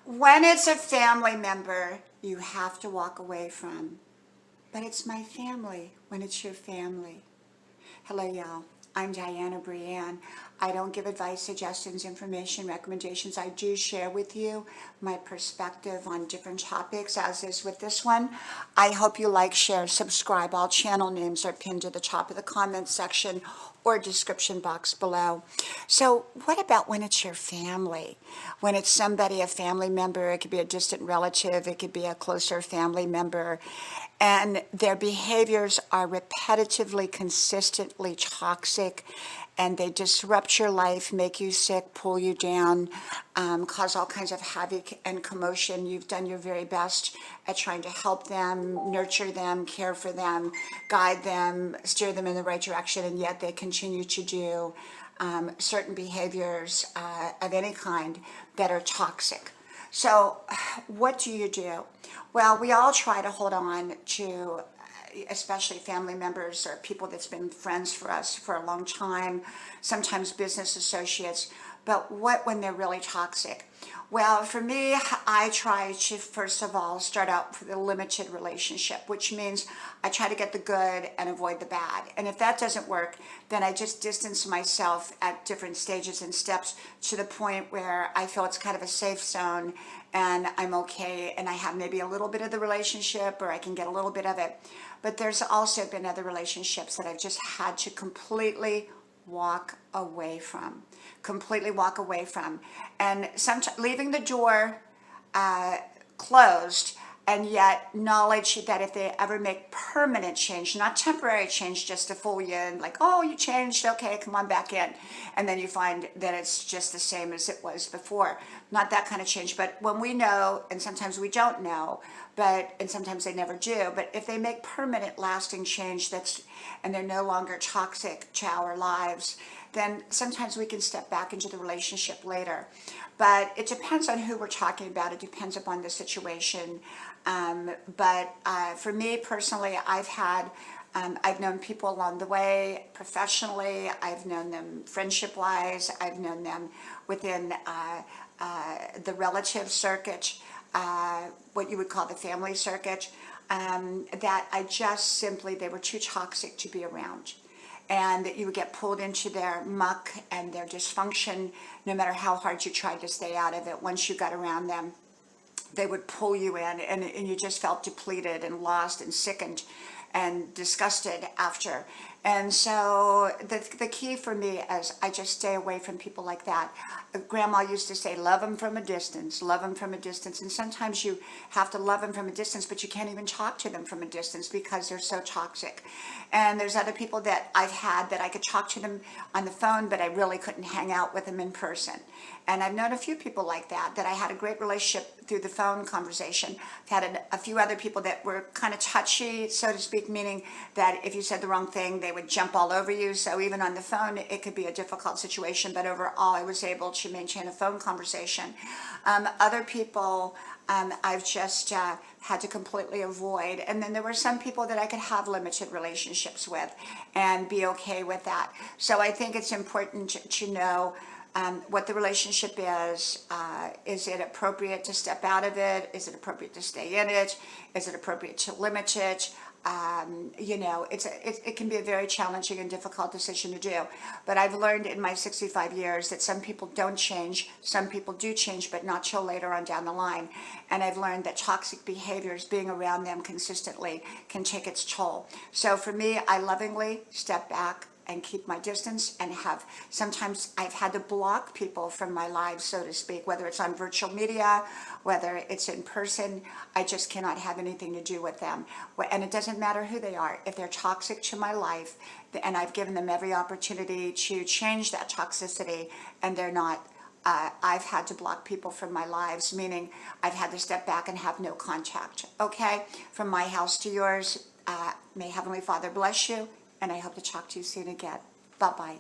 When it's a family member, you have to walk away from. But it's my family when it's your family. Hello, y'all. I'm Dianna, Brianne. I don't give advice, suggestions, information, recommendations. I do share with you my perspective on different topics, as is with this one. I hope you like, share, subscribe. All channel names are pinned to the top of the comments section or description box below. So what about when it's your family? When it's somebody, a family member, it could be a distant relative, it could be a closer family member, and their behaviors are repetitively, consistently toxic, and they disrupt your life, make you sick, pull you down, cause all kinds of havoc and commotion. You've done your very best at trying to help them, nurture them, care for them, guide them, steer them in the right direction, and yet they continue to do certain behaviors of any kind that are toxic. So what do you do? Well, we all try to hold on to, especially family members or people that's been friends for us for a long time, sometimes business associates, but what when they're really toxic? Well, for me, I try to, first of all, start out with a limited relationship, which means I try to get the good and avoid the bad. And if that doesn't work, then I just distance myself at different stages and steps to the point where I feel it's kind of a safe zone and I'm okay and I have maybe a little bit of the relationship or I can get a little bit of it. But there's also been other relationships that I've just had to completely walk away from, and sometimes leaving the door closed, and yet knowledge that if they ever make permanent change, not temporary change just to fool you and like, oh, you changed, okay, come on back in, and then you find that it's just the same as it was before. Not that kind of change, but when we know, and sometimes we don't know, and sometimes they never do, but if they make permanent lasting change and they're no longer toxic to our lives, then sometimes we can step back into the relationship later. But it depends on who we're talking about. It depends upon the situation. But for me personally, I've known people along the way professionally. I've known them friendship-wise. I've known them within the relative circuit, what you would call the family circuit, that they were too toxic to be around. And that you would get pulled into their muck and their dysfunction, no matter how hard you tried to stay out of it. Once you got around them, they would pull you in, and you just felt depleted and lost and sickened and disgusted after. And so the key for me is I just stay away from people like that. Grandma used to say, love them from a distance, love them from a distance. And sometimes you have to love them from a distance, but you can't even talk to them from a distance because they're so toxic. And there's other people that I've had that I could talk to them on the phone, but I really couldn't hang out with them in person. And I've known a few people like that I had a great relationship through the phone conversation. I've had a few other people that were kind of touchy, so to speak, meaning that if you said the wrong thing, they would jump all over you. So even on the phone, it could be a difficult situation, but overall, I was able to maintain a phone conversation. Other people, I've just had to completely avoid. And then there were some people that I could have limited relationships with and be okay with that. So I think it's important to know what the relationship is. Is it appropriate to step out of it? Is it appropriate to stay in it? Is it appropriate to limit it? It can be a very challenging and difficult decision to do. But I've learned in my 65 years that some people don't change, some people do change, but not till later on down the line. And I've learned that toxic behaviors, being around them consistently, can take its toll. So for me, I lovingly step back and keep my distance, and sometimes I've had to block people from my life, so to speak, whether it's on virtual media, whether it's in person. I just cannot have anything to do with them. And it doesn't matter who they are. If they're toxic to my life, and I've given them every opportunity to change that toxicity, and they're not, I've had to block people from my lives, meaning I've had to step back and have no contact. Okay? From my house to yours, may Heavenly Father bless you, and I hope to talk to you soon again. Bye-bye.